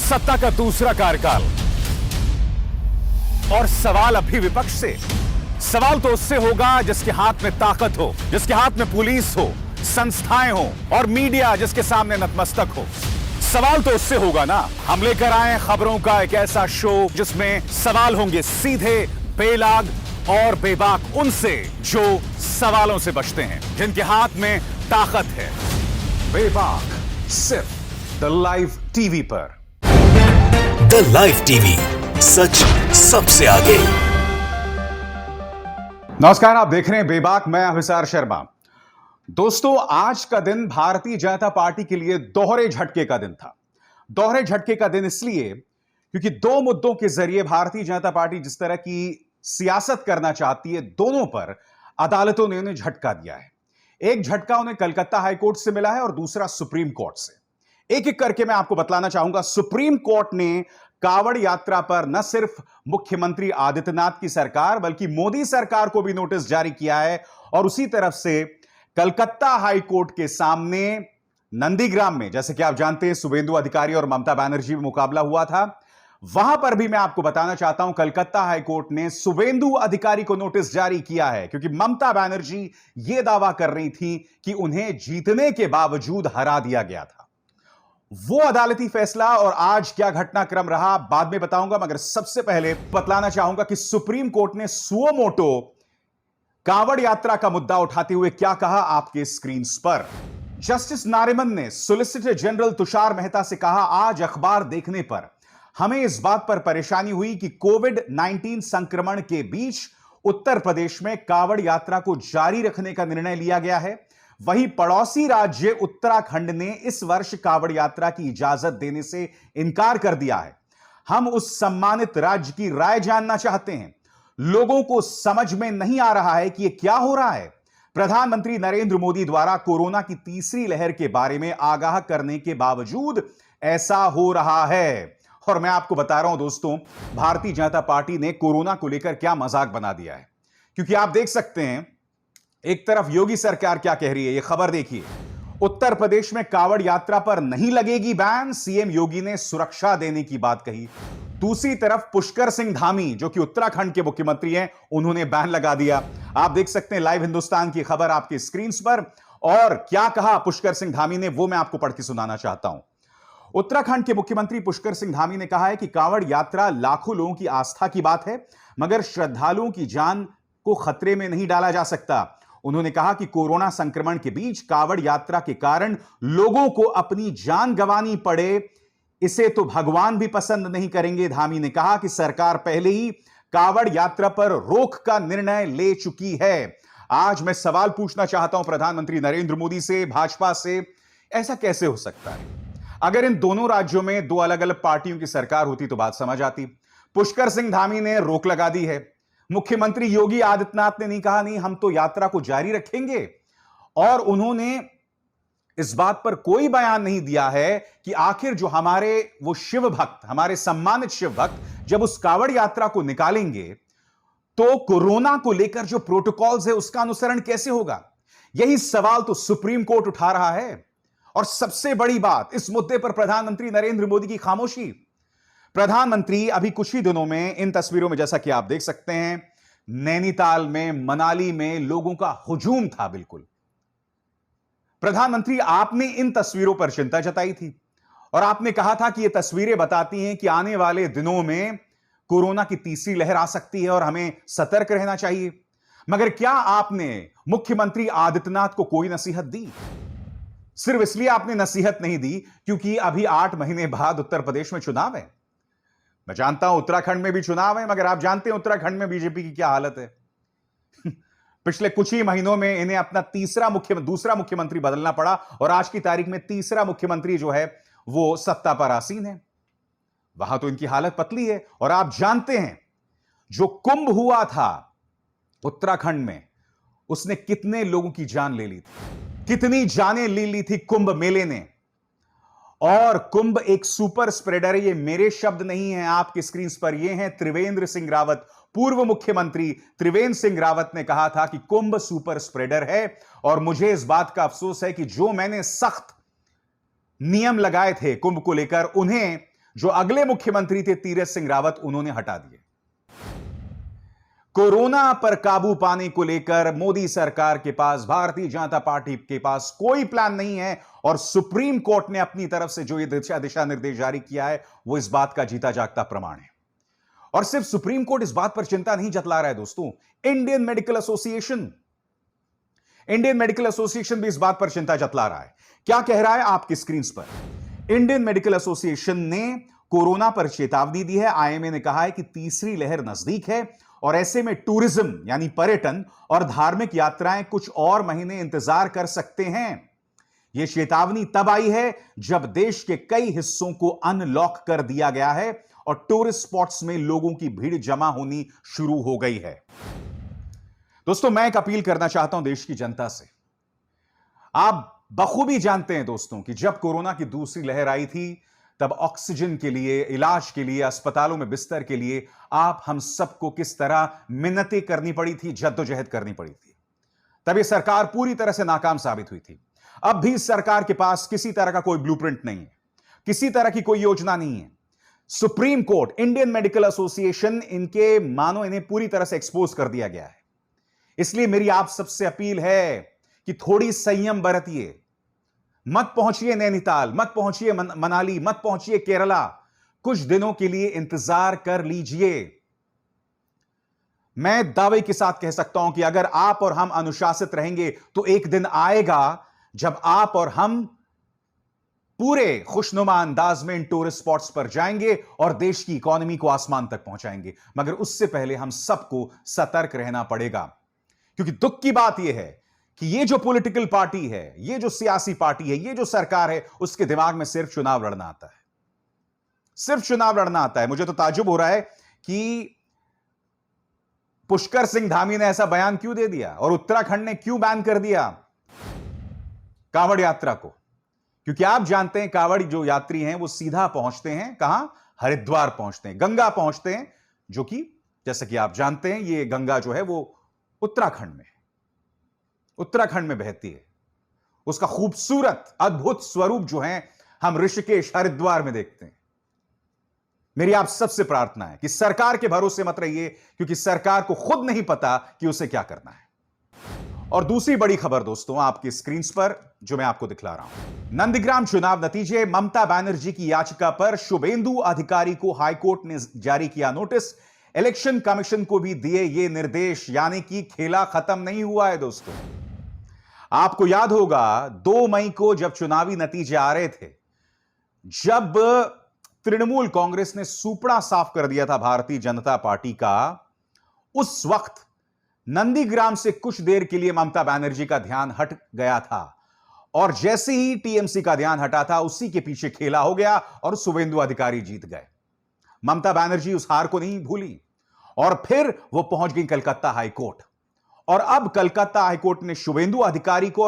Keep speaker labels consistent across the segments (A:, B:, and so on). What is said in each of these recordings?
A: सत्ता का दूसरा कार्यकाल। और सवाल अभी विपक्ष से। सवाल तो उससे होगा जिसके हाथ में ताकत हो, जिसके हाथ में पुलिस हो, संस्थाएं हो और मीडिया जिसके सामने नतमस्तक हो। सवाल तो उससे होगा ना। हम लेकर आए खबरों का एक ऐसा शो जिसमें सवाल होंगे सीधे, बेलाग और बेबाक उनसे जो सवालों से बचते हैं, जिनके हाथ में ताकत है। बेबाक सिर्फ द लाइव टीवी पर।
B: द लाइव टीवी, सच सबसे आगे।
A: नमस्कार, आप देख रहे हैं बेबाक, मैं अभिसार शर्मा। दोस्तों, आज का दिन भारतीय जनता पार्टी के लिए दोहरे झटके का दिन था। दोहरे झटके का दिन इसलिए क्योंकि दो मुद्दों के जरिए भारतीय जनता पार्टी जिस तरह की सियासत करना चाहती है, दोनों पर अदालतों ने उन्हें झटका दिया है। एक झटका उन्हें कलकत्ता हाईकोर्ट से मिला है और दूसरा सुप्रीम कोर्ट से। एक एक करके मैं आपको बतलाना चाहूंगा। सुप्रीम कोर्ट ने कावड़ यात्रा पर न सिर्फ मुख्यमंत्री आदित्यनाथ की सरकार बल्कि मोदी सरकार को भी नोटिस जारी किया है। और उसी तरफ से कलकत्ता हाईकोर्ट के सामने नंदीग्राम में, जैसे कि आप जानते हैं, शुभेंदु अधिकारी और ममता बनर्जी में मुकाबला हुआ था। वहां पर भी मैं आपको बताना चाहता हूं, कलकत्ता हाईकोर्ट ने शुभेंदु अधिकारी को नोटिस जारी किया है क्योंकि ममता बनर्जी यह दावा कर रही थी कि उन्हें जीतने के बावजूद हरा दिया गया था। वो अदालती फैसला और आज क्या घटनाक्रम रहा बाद में बताऊंगा, मगर सबसे पहले बतलाना चाहूंगा कि सुप्रीम कोर्ट ने सुओ मोटो कांवड़ यात्रा का मुद्दा उठाते हुए क्या कहा आपके स्क्रीन पर। जस्टिस नारिमन ने सॉलिसिटर जनरल तुषार मेहता से कहा, आज अखबार देखने पर हमें इस बात पर परेशानी हुई कि कोविड-19 संक्रमण के बीच उत्तर प्रदेश में कांवड़ यात्रा को जारी रखने का निर्णय लिया गया है। वहीं पड़ोसी राज्य उत्तराखंड ने इस वर्ष कांवड़ यात्रा की इजाजत देने से इनकार कर दिया है। हम उस सम्मानित राज्य की राय जानना चाहते हैं। लोगों को समझ में नहीं आ रहा है कि यह क्या हो रहा है। प्रधानमंत्री नरेंद्र मोदी द्वारा कोरोना की तीसरी लहर के बारे में आगाह करने के बावजूद ऐसा हो रहा है। और मैं आपको बता रहा हूं दोस्तों, भारतीय जनता पार्टी ने कोरोना को लेकर क्या मजाक बना दिया है। क्योंकि आप देख सकते हैं, एक तरफ योगी सरकार क्या कह रही है, यह खबर देखिए। उत्तर प्रदेश में कांवड़ यात्रा पर नहीं लगेगी बैन, सीएम योगी ने सुरक्षा देने की बात कही। दूसरी तरफ पुष्कर सिंह धामी, जो कि उत्तराखंड के मुख्यमंत्री हैं, उन्होंने बैन लगा दिया। आप देख सकते हैं लाइव हिंदुस्तान की खबर आपके स्क्रीन पर। और क्या कहा पुष्कर सिंह धामी ने, वो मैं आपको पढ़ के सुनाना चाहता हूं। उत्तराखंड के मुख्यमंत्री पुष्कर सिंह धामी ने कहा है कि कांवड़ यात्रा लाखों लोगों की आस्था की बात है, मगर श्रद्धालुओं की जान को खतरे में नहीं डाला जा सकता। उन्होंने कहा कि कोरोना संक्रमण के बीच कांवड़ यात्रा के कारण लोगों को अपनी जान गंवानी पड़े, इसे तो भगवान भी पसंद नहीं करेंगे। धामी ने कहा कि सरकार पहले ही कांवड़ यात्रा पर रोक का निर्णय ले चुकी है। आज मैं सवाल पूछना चाहता हूं प्रधानमंत्री नरेंद्र मोदी से, भाजपा से, ऐसा कैसे हो सकता है? अगर इन दोनों राज्यों में दो अलग अलग पार्टियों की सरकार होती तो बात समझ आती। पुष्कर सिंह धामी ने रोक लगा दी है, मुख्यमंत्री योगी आदित्यनाथ ने नहीं कहा नहीं हम तो यात्रा को जारी रखेंगे, और उन्होंने इस बात पर कोई बयान नहीं दिया है कि आखिर जो हमारे वो शिव भक्त, हमारे सम्मानित शिव भक्त जब उस कांवड़ यात्रा को निकालेंगे तो कोरोना को लेकर जो प्रोटोकॉल्स है उसका अनुसरण कैसे होगा। यही सवाल तो सुप्रीम कोर्ट उठा रहा है। और सबसे बड़ी बात, इस मुद्दे पर प्रधानमंत्री नरेंद्र मोदी की खामोशी। प्रधानमंत्री अभी कुछ ही दिनों में इन तस्वीरों में, जैसा कि आप देख सकते हैं, नैनीताल में, मनाली में लोगों का हुजूम था। बिल्कुल प्रधानमंत्री, आपने इन तस्वीरों पर चिंता जताई थी और आपने कहा था कि ये तस्वीरें बताती हैं कि आने वाले दिनों में कोरोना की तीसरी लहर आ सकती है और हमें सतर्क रहना चाहिए। मगर क्या आपने मुख्यमंत्री आदित्यनाथ को कोई नसीहत दी? सिर्फ इसलिए आपने नसीहत नहीं दी क्योंकि अभी 8 महीने बाद उत्तर प्रदेश में चुनाव है। मैं जानता हूं उत्तराखंड में भी चुनाव है, मगर आप जानते हैं उत्तराखंड में बीजेपी की क्या हालत है। पिछले कुछ ही महीनों में इन्हें अपना दूसरा मुख्यमंत्री बदलना पड़ा और आज की तारीख में तीसरा मुख्यमंत्री जो है वो सत्ता पर आसीन है। वहां तो इनकी हालत पतली है। और आप जानते हैं जो कुंभ हुआ था उत्तराखंड में, उसने कितने लोगों की जान ले ली थी, कितनी जानें ले ली थी कुंभ मेले ने। और कुंभ एक सुपर स्प्रेडर है, ये मेरे शब्द नहीं हैं आपकी स्क्रीन पर, ये हैं त्रिवेंद्र सिंह रावत, पूर्व मुख्यमंत्री त्रिवेंद्र सिंह रावत ने कहा था कि कुंभ सुपर स्प्रेडर है। और मुझे इस बात का अफसोस है कि जो मैंने सख्त नियम लगाए थे कुंभ को लेकर, उन्हें जो अगले मुख्यमंत्री थे तीरथ सिंह रावत, उन्होंने हटा दिए। कोरोना पर काबू पाने को लेकर मोदी सरकार के पास, भारतीय जनता पार्टी के पास कोई प्लान नहीं है और सुप्रीम कोर्ट ने अपनी तरफ से जो ये दिशा निर्देश जारी किया है, वो इस बात का जीता जागता प्रमाण है। और सिर्फ सुप्रीम कोर्ट इस बात पर चिंता नहीं जतला रहा है दोस्तों, इंडियन मेडिकल एसोसिएशन भी इस बात पर चिंता जतला रहा है। क्या कह रहा है आपकी स्क्रीन पर? इंडियन मेडिकल एसोसिएशन ने कोरोना पर चेतावनी दी है। आईएमए ने कहा है कि तीसरी लहर नजदीक है और ऐसे में टूरिज्म यानी पर्यटन और धार्मिक यात्राएं कुछ और महीने इंतजार कर सकते हैं। यह चेतावनी तब आई है जब देश के कई हिस्सों को अनलॉक कर दिया गया है और टूरिस्ट स्पॉट्स में लोगों की भीड़ जमा होनी शुरू हो गई है। दोस्तों, मैं एक अपील करना चाहता हूं देश की जनता से। आप बखूबी जानते हैं दोस्तों कि जब कोरोना की दूसरी लहर आई थी, तब ऑक्सीजन के लिए, इलाज के लिए, अस्पतालों में बिस्तर के लिए आप हम सबको किस तरह मिन्नतें करनी पड़ी थी, जद्दोजहद करनी पड़ी थी। तब यह सरकार पूरी तरह से नाकाम साबित हुई थी। अब भी सरकार के पास किसी तरह का कोई ब्लूप्रिंट नहीं है, किसी तरह की कोई योजना नहीं है। Supreme court, Indian medical association, इनके मानो इन्हें पूरी तरह से एक्सपोज कर दिया गया है। इसलिए मेरी आप सबसे अपील है कि थोड़ी संयम बरतिए। मत पहुंचिए नैनीताल, मत पहुंचिए मनाली, मत पहुंचिए केरला। कुछ दिनों के लिए इंतजार कर लीजिए। मैं दावे के साथ कह सकता हूं कि अगर आप और हम अनुशासित रहेंगे तो एक दिन आएगा जब आप और हम पूरे खुशनुमा अंदाज में इन टूरिस्ट स्पॉट्स पर जाएंगे और देश की इकोनॉमी को आसमान तक पहुंचाएंगे। मगर उससे पहले हम सबको सतर्क रहना पड़ेगा, क्योंकि दुख की बात यह है कि ये जो पॉलिटिकल पार्टी है, ये जो सियासी पार्टी है, ये जो सरकार है, उसके दिमाग में सिर्फ चुनाव लड़ना आता है, सिर्फ चुनाव लड़ना आता है। मुझे तो ताज्जुब हो रहा है कि पुष्कर सिंह धामी ने ऐसा बयान क्यों दे दिया और उत्तराखंड ने क्यों बैन कर दिया कांवड़ यात्रा को। क्योंकि आप जानते हैं कांवड़ जो यात्री हैं वो सीधा पहुंचते हैं कहां? हरिद्वार पहुंचते हैं, गंगा पहुंचते हैं, जो कि जैसे कि आप जानते हैं ये गंगा जो है वो उत्तराखंड में बहती है। उसका खूबसूरत अद्भुत स्वरूप जो है हम ऋषिकेश, हरिद्वार में देखते हैं। मेरी आप सबसे प्रार्थना है कि सरकार के भरोसे मत रहिए, क्योंकि सरकार को खुद नहीं पता कि उसे क्या करना है। और दूसरी बड़ी खबर दोस्तों आपकी स्क्रीन पर जो मैं आपको दिखला रहा हूं, नंदीग्राम चुनाव नतीजे, ममता बनर्जी की याचिका पर शुभेंदु अधिकारी को हाईकोर्ट ने जारी किया नोटिस, इलेक्शन कमीशन को भी दिए ये निर्देश। यानी कि खेला खत्म नहीं हुआ है दोस्तों। आपको याद होगा 2 मई को जब चुनावी नतीजे आ रहे थे, जब तृणमूल कांग्रेस ने सूपड़ा साफ कर दिया था भारतीय जनता पार्टी का, उस वक्त नंदीग्राम से कुछ देर के लिए ममता बनर्जी का ध्यान हट गया था और जैसे ही टीएमसी का ध्यान हटा था, उसी के पीछे खेला हो गया और शुभेंदु अधिकारी जीत गए। ममता बनर्जी उस हार को नहीं भूली और फिर वो पहुंच गई कलकत्ता हाईकोर्ट। और अब कलकत्ता हाईकोर्ट ने शुभेंदु अधिकारी को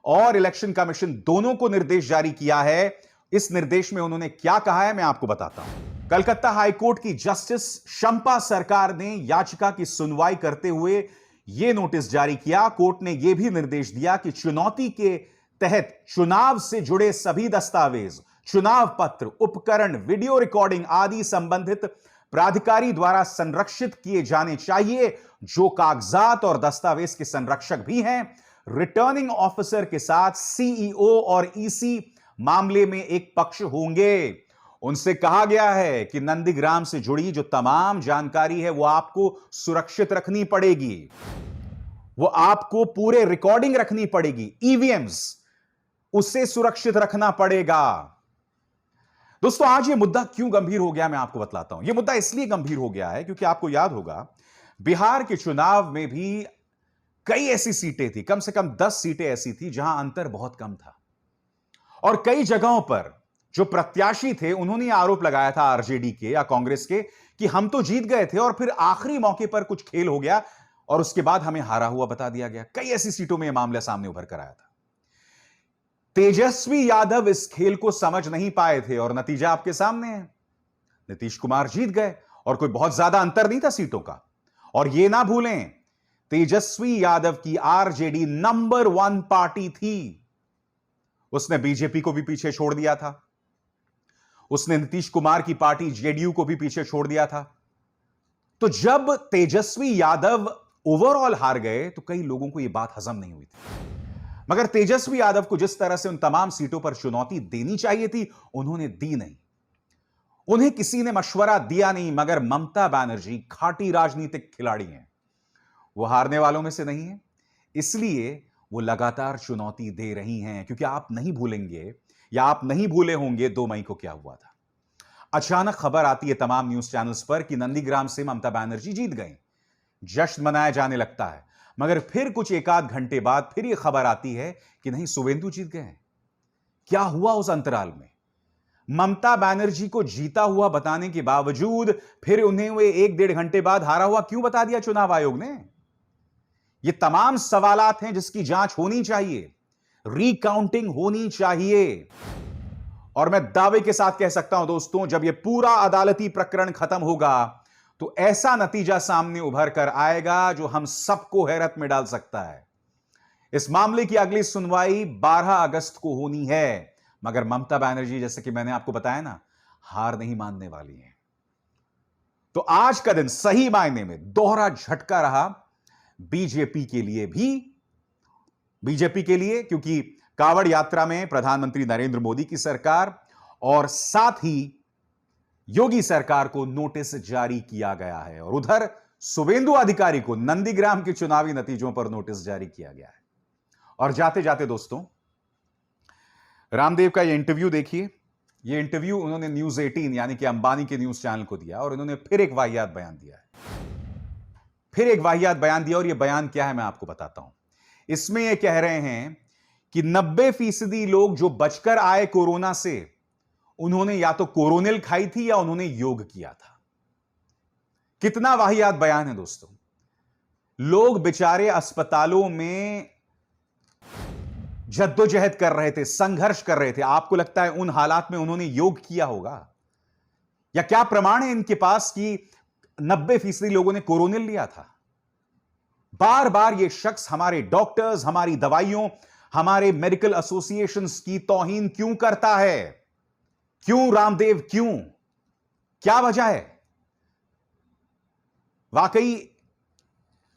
A: और इलेक्शन कमीशन दोनों को निर्देश जारी किया है। इस निर्देश में उन्होंने क्या कहा है मैं आपको बताता हूं। कलकत्ता हाईकोर्ट की जस्टिस शंपा सरकार ने याचिका की सुनवाई करते हुए यह नोटिस जारी किया। कोर्ट ने यह भी निर्देश दिया कि चुनौती के तहत चुनाव से जुड़े सभी दस्तावेज, चुनाव पत्र, उपकरण, वीडियो रिकॉर्डिंग आदि संबंधित प्राधिकारी द्वारा संरक्षित किए जाने चाहिए। जो कागजात और दस्तावेज के संरक्षक भी हैं, रिटर्निंग ऑफिसर के साथ सीईओ और ईसी मामले में एक पक्ष होंगे। उनसे कहा गया है कि नंदीग्राम से जुड़ी जो तमाम जानकारी है वो आपको सुरक्षित रखनी पड़ेगी, वो आपको पूरे रिकॉर्डिंग रखनी पड़ेगी, ईवीएम्स, उसे सुरक्षित रखना पड़ेगा। दोस्तों, आज ये मुद्दा क्यों गंभीर हो गया मैं आपको बतलाता हूं। यह मुद्दा इसलिए गंभीर हो गया है क्योंकि आपको याद होगा बिहार के चुनाव में भी कई ऐसी सीटें थी, कम से कम 10 सीटें ऐसी थी जहां अंतर बहुत कम था और कई जगहों पर जो प्रत्याशी थे उन्होंने आरोप लगाया था आरजेडी के या कांग्रेस के कि हम तो जीत गए थे और फिर आखिरी मौके पर कुछ खेल हो गया और उसके बाद हमें हारा हुआ बता दिया गया। कई ऐसी सीटों में यह मामला सामने उभर कर आया था। तेजस्वी यादव इस खेल को समझ नहीं पाए थे और नतीजा आपके सामने है। नीतीश कुमार जीत गए और कोई बहुत ज्यादा अंतर नहीं था सीटों का। और यह ना भूलें, तेजस्वी यादव की आरजेडी नंबर 1 पार्टी थी। उसने बीजेपी को भी पीछे छोड़ दिया था। उसने नीतीश कुमार की पार्टी जेडीयू को भी पीछे छोड़ दिया था। तो जब तेजस्वी यादव ओवरऑल हार गए तो कई लोगों को यह बात हजम नहीं हुई थी। मगर तेजस्वी यादव को जिस तरह से उन तमाम सीटों पर चुनौती देनी चाहिए थी, उन्होंने दी नहीं। उन्हें किसी ने मशवरा दिया नहीं। मगर ममता बनर्जी खाटी राजनीतिक खिलाड़ी हैं, वो हारने वालों में से नहीं है, इसलिए वो लगातार चुनौती दे रही हैं। क्योंकि आप नहीं भूलेंगे या आप नहीं भूले होंगे 2 मई को क्या हुआ था। अचानक खबर आती है तमाम न्यूज चैनल्स पर कि नंदीग्राम से ममता बनर्जी जीत गई, जश्न मनाया जाने लगता है। मगर फिर कुछ एक आध घंटे बाद फिर यह खबर आती है कि नहीं, शुवेंदु जीत गए हैं। क्या हुआ उस अंतराल में? ममता बनर्जी को जीता हुआ बताने के बावजूद फिर उन्हें वे 1-1.5 घंटे बाद हारा हुआ क्यों बता दिया चुनाव आयोग ने? ये तमाम सवालात हैं जिसकी जांच होनी चाहिए, रिकाउंटिंग होनी चाहिए। और मैं दावे के साथ कह सकता हूं दोस्तों, जब यह पूरा अदालती प्रकरण खत्म होगा तो ऐसा नतीजा सामने उभर कर आएगा जो हम सबको हैरत में डाल सकता है। इस मामले की अगली सुनवाई 12 अगस्त को होनी है। मगर ममता बनर्जी, जैसे कि मैंने आपको बताया ना, हार नहीं मानने वाली हैं। तो आज का दिन सही मायने में दोहरा झटका रहा बीजेपी के लिए भी। बीजेपी के लिए क्योंकि कावड़ यात्रा में प्रधानमंत्री नरेंद्र मोदी की सरकार और साथ ही योगी सरकार को नोटिस जारी किया गया है, और उधर शुवेंदु अधिकारी को नंदीग्राम के चुनावी नतीजों पर नोटिस जारी किया गया है। और जाते जाते दोस्तों, रामदेव का ये इंटरव्यू देखिए। ये इंटरव्यू उन्होंने न्यूज 18 यानी कि अंबानी के न्यूज चैनल को दिया, और इन्होंने फिर एक वाहियात बयान दिया है। फिर एक वाहियात बयान दिया, और ये बयान क्या है मैं आपको बताता हूं। इसमें ये कह रहे हैं कि 90% लोग जो बचकर आए कोरोना से, उन्होंने या तो कोरोनिल खाई थी या उन्होंने योग किया था। कितना वाहियात बयान है दोस्तों। लोग बेचारे अस्पतालों में जद्दोजहद कर रहे थे, संघर्ष कर रहे थे। आपको लगता है उन हालात में उन्होंने योग किया होगा? या क्या प्रमाण है इनके पास कि 90% लोगों ने कोरोनिल लिया था? बार बार यह शख्स हमारे डॉक्टर्स, हमारी दवाइयों, हमारे मेडिकल एसोसिएशंस की तौहीन क्यों करता है? क्यों रामदेव, क्यों? क्या वजह है? वाकई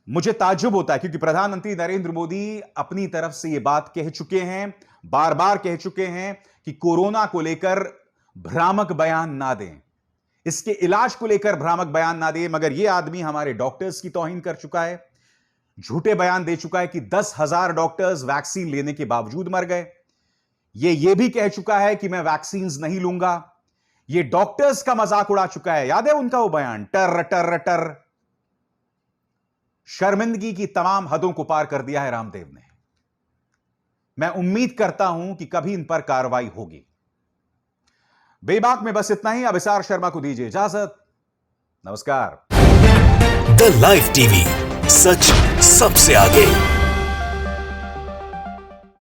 A: मुझे ताज्जुब होता है, क्योंकि प्रधानमंत्री नरेंद्र मोदी अपनी तरफ से यह बात कह चुके हैं, बार बार कह चुके हैं कि कोरोना को लेकर भ्रामक बयान ना दें, इसके इलाज को लेकर भ्रामक बयान ना दें। मगर यह आदमी हमारे डॉक्टर्स की तौहीन कर चुका है, झूठे बयान दे चुका है कि 10,000 डॉक्टर्स वैक्सीन लेने के बावजूद मर गए। यह भी कह चुका है कि मैं वैक्सीन नहीं लूंगा। यह डॉक्टर्स का मजाक उड़ा चुका है। याद है उनका वो बयान, टर टर टर। शर्मिंदगी की तमाम हदों को पार कर दिया है रामदेव ने। मैं उम्मीद करता हूं कि कभी इन पर कार्रवाई होगी। बेबाक में बस इतना ही। अभिसार शर्मा को दीजिए इजाजत। नमस्कार।
B: द लाइव टीवी, सच सबसे आगे।